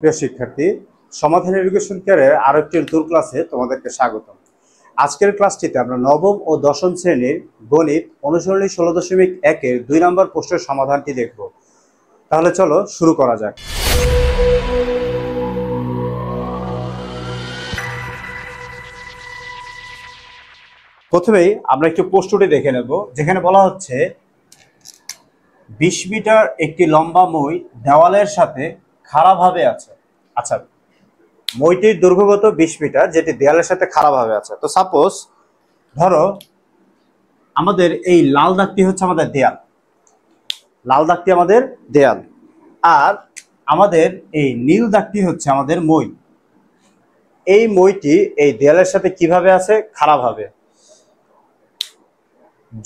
প্রিয় শিক্ষার্থী, সমাধান এডুকেশন কেয়ারের আরো একটি নতুন ক্লাসে তোমাদেরকে স্বাগতম। আজকের ক্লাসটিতে আমরা নবম ও দশম শ্রেণীর গণিত অনুশীলনী 16.1-এর 2 নম্বর প্রশ্নের সমাধানটি দেখব। তাহলে চলো শুরু করা যাক। প্রথমেই আমরা একটু প্রশ্নটি দেখে নেব, যেখানে বলা হচ্ছে 20 মিটার একটি লম্বা মই দেওয়ালের সাথে খাড়াভাবে আছে। আচ্ছা, মইটির দৈর্ঘ্যগত 20 মিটার, যেটি দেয়ালের সাথে খাড়াভাবে আছে। তো সাপোজ ধরো আমাদের এই লাল দাগটি হচ্ছে আমাদের দেয়াল, লাল দাগটি আমাদের দেয়াল, আর আমাদের এই নীল দাগটি হচ্ছে আমাদের মই। এই মইটি এই দেয়ালের সাথে কিভাবে আছে? খাড়াভাবে।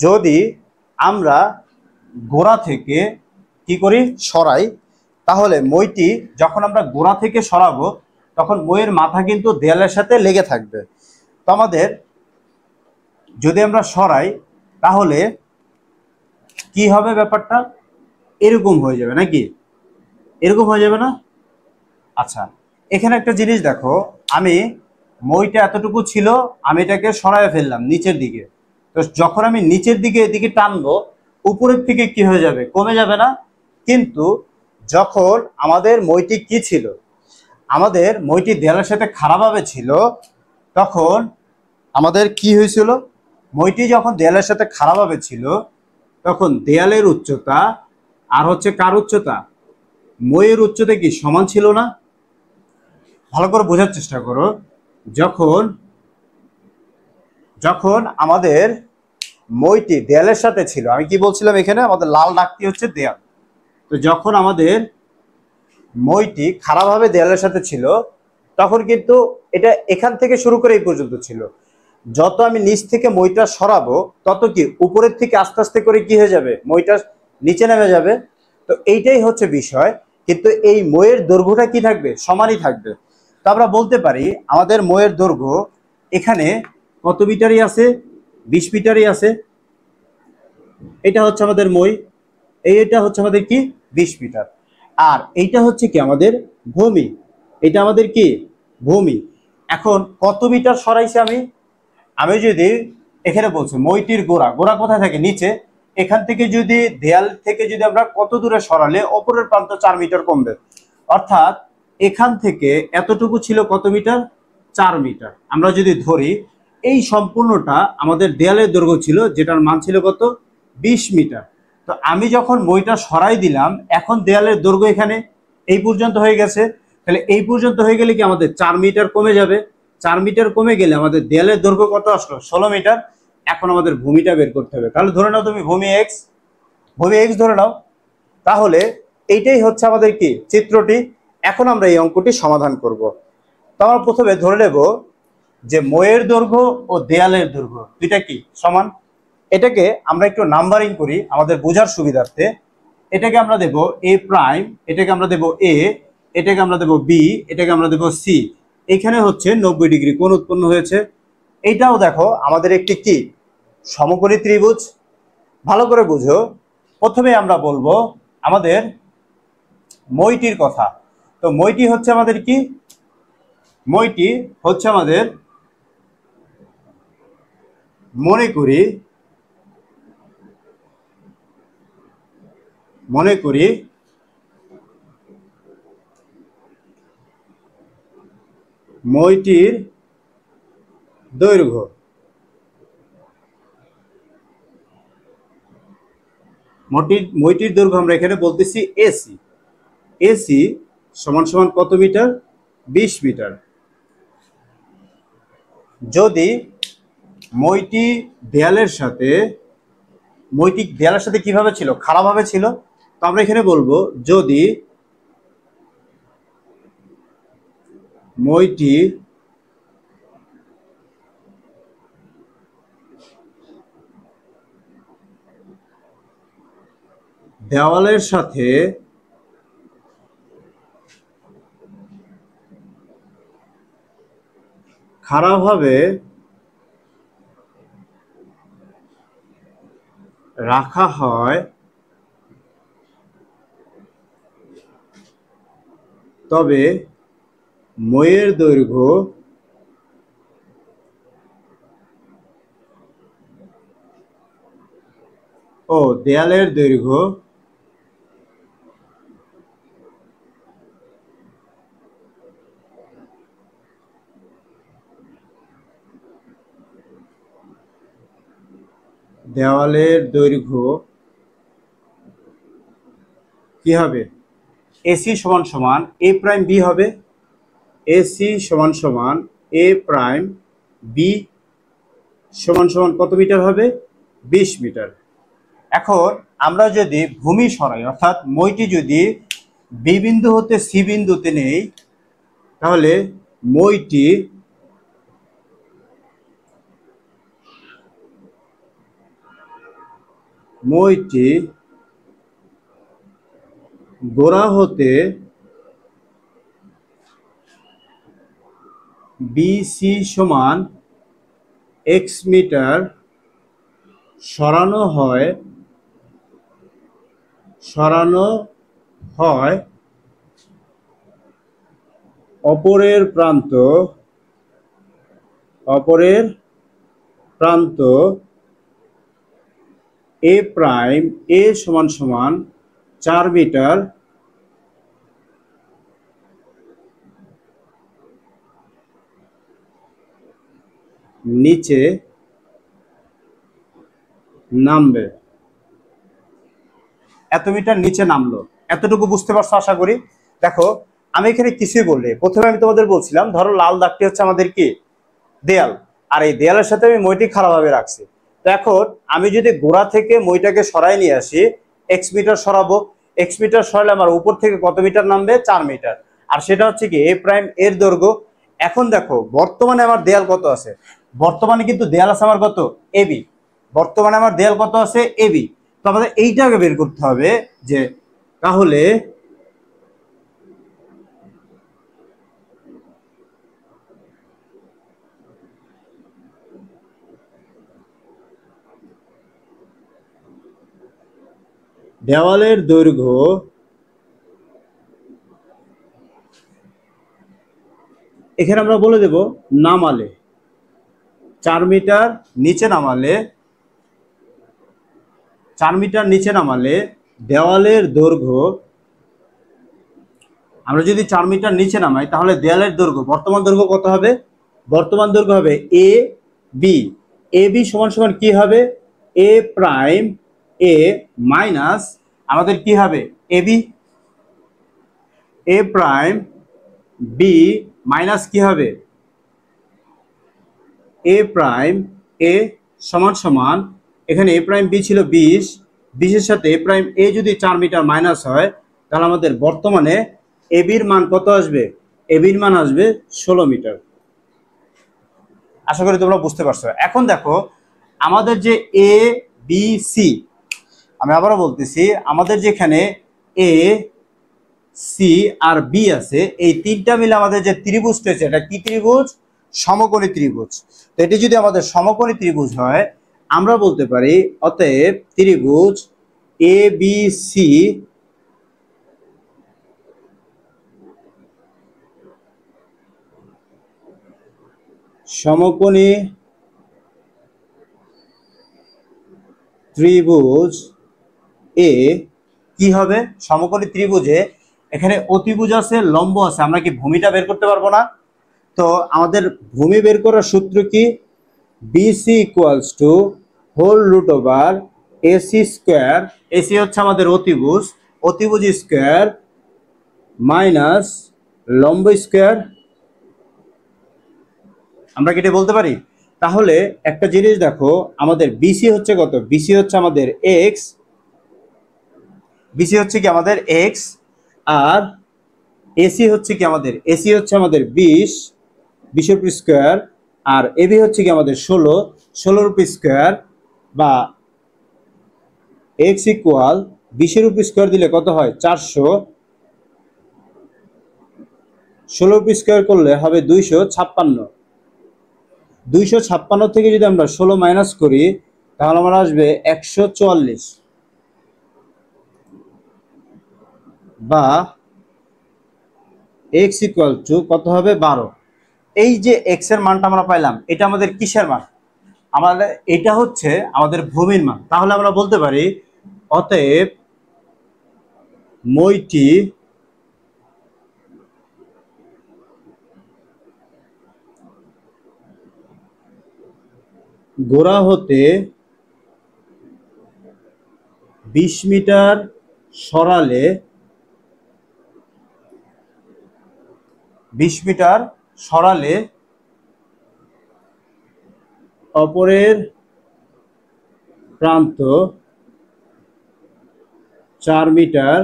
যদি আমরা গোড়া থেকে কি করি? সরাই, তাহলে মইটি যখন আমরা গোড়া থেকে সরাবো তখন মইয়ের মাথা কিন্তু দেয়ালের সাথে লেগে থাকবে। তো আমাদের যদি আমরা সরাই তাহলে কি হবে? ব্যাপারটা এরকম হয়ে যাবে নাকি? এরকম হয়ে যাবে না? আচ্ছা, এখানে একটা জিনিস দেখো, আমি মইটা এতটুকু ছিল, আমি এটাকে সরায় ফেললাম নিচের দিকে। তো যখন আমি নিচের দিকে এদিকে টানবো, উপরের থেকে কি হয়ে যাবে? কমে যাবে না? কিন্তু যখন আমাদের মইটি কি ছিল, আমাদের মইটি দেয়ালের সাথে খাড়াভাবে ছিল, তখন আমাদের কি হয়েছিল? মইটি যখন দেয়ালের সাথে খাড়াভাবে ছিল, তখন দেয়ালের উচ্চতা আর হচ্ছে কার উচ্চতা? মইয়ের উচ্চতা কি সমান ছিল না? ভালো করে বোঝার চেষ্টা করো। যখন যখন আমাদের মইটি দেয়ালের সাথে ছিল, আমি কি বলছিলাম? এখানে আমাদের লাল দাগটি হচ্ছে দেয়াল। তো যখন আমাদের মইটি খাড়াভাবে দেয়ালের সাথে ছিল, তখন কিন্তু এটা এখান থেকে শুরু করে এই পর্যন্ত ছিল। যত আমি নিচ থেকে মইটা সরাবো, তত কি উপরের থেকে আস্তে আস্তে করে কি হয়ে যাবে? মইটা নিচে নেমে যাবে। তো এইটাই হচ্ছে বিষয়, কিন্তু এই মইয়ের দৈর্ঘ্যটা কি থাকবে? সমানই থাকবে। তো আমরা বলতে পারি আমাদের মইয়ের দৈর্ঘ্য এখানে কত মিটারই আছে? 20 মিটারই আছে। এটা হচ্ছে আমাদের মই, এইটা হচ্ছে আমাদের কি? 20 মিটার। আর এইটা হচ্ছে কি? আমাদের ভূমি। এটা আমাদের কি? ভূমি। এখন কত মিটার সরাইছি আমি? আমি যদি এখানে বলছি মইটির গোড়া, গোড়া কোথায় থাকে? নিচে। এখান থেকে যদি দেয়াল থেকে যদি আমরা কত দূরে সরালে অপরের প্রান্ত 4 মিটার কমবে। অর্থাৎ এখান থেকে এতটুকু ছিল কত মিটার? 4 মিটার। আমরা যদি ধরি এই সম্পূর্ণটা আমাদের দেয়ালের দৈর্ঘ্য ছিল, যেটার মান ছিল কত? 20 মিটার। তো আমি যখন মইটা সরাই দিলাম, এখন দেয়ালের দৈর্ঘ্য এখানে এই পর্যন্ত হয়ে গেছে। তাহলে এই পর্যন্ত হয়ে গেলে কি আমাদের 4 মিটার কমে যাবে? 4 মিটার কমে গেলে আমাদের দেয়ালের দৈর্ঘ্য কত আসলো? 16 মিটার। এখন আমাদের ভূমিটা বের করতে হবে। তাহলে ধরে নাও তুমি ভূমি এক্স, ভূমি এক্স ধরে নাও। তাহলে এইটাই হচ্ছে আমাদের কি? চিত্রটি। এখন আমরা এই অঙ্কটি সমাধান করব। তো আমরা প্রথমে ধরে নেব যে মইয়ের দৈর্ঘ্য ও দেয়ালের দৈর্ঘ্য দুইটা কি? সমান। এটাকে আমরা একটু নাম্বারিং করি আমাদের বোঝার সুবিধার্থে। এটাকে আমরা দেব এ প্রাইম, এটাকে আমরা দেব এ, এটাকে আমরা দেব বি, এটাকে আমরা দেব সি। এখানে হচ্ছে 90 ডিগ্রি কোণ উৎপন্ন হয়েছে। এইটাও দেখো আমাদের একটি কি? সমকোণী ত্রিভুজ। ভালো করে বুঝো। প্রথমে আমরা বলবো আমাদের মইটির কথা। তো মইটি হচ্ছে আমাদের কি? মইটি হচ্ছে আমাদের, মনে করি মইটির দৈর্ঘ্য। মইটির দৈর্ঘ্য আমরা এখানে বলতেছি এসি। এসি সমান সমান কত মিটার? 20 মিটার। যদি মইটি দেয়ালের সাথে, মইটি দেয়ালের সাথে কিভাবে ছিল? খাড়াভাবে ছিল। তো আমরা এখানে বলবো যদি মইটি দেওয়ালের সাথে খাড়াভাবে রাখা হয়, তবে মইয়ের দৈর্ঘ্য ও দেয়ালের দৈর্ঘ্য দেওয়ালের দৈর্ঘ্য কি হবে? এসি সমান সমান এ প্রাইম বি হবে। এসি সমান সমান এ প্রাইম বি সমান সমান কত মিটার হবে? 20 মিটার। এখন আমরা যদি ভূমি সরাই, অর্থাৎ মইটি যদি বি বিন্দু হতে সি বিন্দুতে নেই, তাহলে মইটি গোড়া হতে বিসি সমান এক্স মিটার সরানো হয় অপরের প্রান্ত এ প্রাইম এ সমান সমান 4 মিটার নিচে নামবে। এত মিটার নিচে নামলো, এতটুকু বুঝতে পারছো আশা করি। দেখো আমি এখানে কিছুই বললে, প্রথমে আমি তোমাদের বলছিলাম ধরো লাল দাগটি হচ্ছে আমাদের কি দেয়াল, আর এই দেয়ালের সাথে আমি মইটি খারাপভাবে রাখছি। তো এখন আমি যদি গোড়া থেকে মইটাকে সরাই নিয়ে আসি, এক্স মিটার সরাবো, এক্স মিটার সরালে আমার উপর থেকে কত মিটার নামবে? 4 মিটার। আর সেটা হচ্ছে কি এ প্রাইম এর দৈর্ঘ্য। এখন দেখো বর্তমানে আমার দেয়াল কত আছে? বর্তমানে কিন্তু দেয়াল আছে আমার কত? এবি। বর্তমানে আমার দেয়াল কত আছে? এবি। তো আমাদের এইটাকে বের করতে হবে যে তাহলে দেওয়ালের দৈর্ঘ্য এখানে আমরা বলে দেব নামালে 4 মিটার নিচে নামালে, 4 মিটার নিচে নামালে দেওয়ালের দৈর্ঘ্য, আমরা যদি 4 মিটার নিচে নামাই তাহলে দেওয়ালের দৈর্ঘ্য, বর্তমান দৈর্ঘ্য কত হবে? বর্তমান দৈর্ঘ্য হবে এ বি। এ বি সমান সমান কি হবে? এ প্রাইম এ মাইনাস আমাদের কি হবে? A B. A prime B minus কি হবে? এ প্রাইম এ সমান সমান, এখানে এ প্রাইম বি ছিল 20, 20-এর সাথে এ প্রাইম এ যদি 4 মিটার মাইনাস হয় তাহলে আমাদের বর্তমানে এ বির মান কত আসবে? এ বির মান আসবে 16 মিটার। আশা করি তোমরা বুঝতে পারছো। এখন দেখো আমাদের যে এ বি সি, আমি আবারও বলতেছি, আমাদের যেখানে এ সি আর বি আছে, এই তিনটা মিলে আমাদের যে ত্রিভুজটা আছে, এটা কি ত্রিভুজ? সমকোণী ত্রিভুজ। তো এটি যদি আমাদের সমকোণী ত্রিভুজ হয়, আমরা বলতে পারি অতএব ত্রিভুজ এ বি সি সমকোণী ত্রিভুজ এ কি হবে? সমকোণী ত্রিভুজে এখানে অতিভুজ আছে, লম্ব আছে, আমরা কি ভূমিটা বের করতে পারবো না? তো আমাদের ভূমি বের করার সূত্র কি? BC equals to whole root over AC square. AC হচ্ছে আমাদের অতিভুজ, অতিভুজ স্কোয়ার মাইনাস লম্ব স্কোয়ার। আমরা কি এটা বলতে পারি? তাহলে একটা জিনিস দেখো, আমাদের বিসি হচ্ছে কত? বিসি হচ্ছে আমাদের এক্স, বিসি হচ্ছে কি আমাদের এক্স, আর এসি হচ্ছে কি আমাদের? এসি হচ্ছে আমাদের 20, 20-এর উপর স্কোয়ার, আর এবি হচ্ছে কি আমাদের 16, 16-এর উপর স্কোয়ার, বা এক্স ইকুয়াল 20-এর উপর স্কোয়ার দিলে কত হয়? 400, 16 উপর স্কোয়ার করলে হবে 256। 256 থেকে যদি আমরা 16 মাইনাস করি তাহলে আমার আসবে 144, বা এক্স ইকুয়াল টু কত হবে 12। এই যে এক্স এর মানটা আমরা পাইলাম, এটা আমাদের কিসের মান? আমাদের এটা হচ্ছে আমাদের ভূমির মান। তাহলে আমরা বলতে পারি অতএব মইটি গোড়া হতে 20 মিটার সরালে 20 মিটার সরালে অপরের প্রান্ত 4 মিটার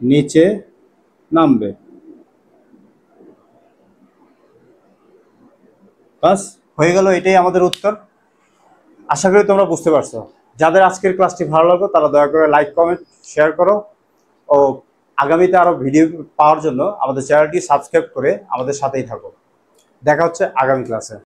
নিচে নামবে। বাস হয়ে গেল, এটাই আমাদের উত্তর। আশা করি তোমরা বুঝতে পারছো। যাদের আজকের ক্লাসটি ভালো লাগলো তারা দয়া করে লাইক, কমেন্ট, শেয়ার করো ও আগামীতে আরো ভিডিও পাওয়ার জন্য আমাদের চ্যানেলটি সাবস্ক্রাইব করে আমাদের সাথেই থাকো। দেখা হচ্ছে আগামী ক্লাসে।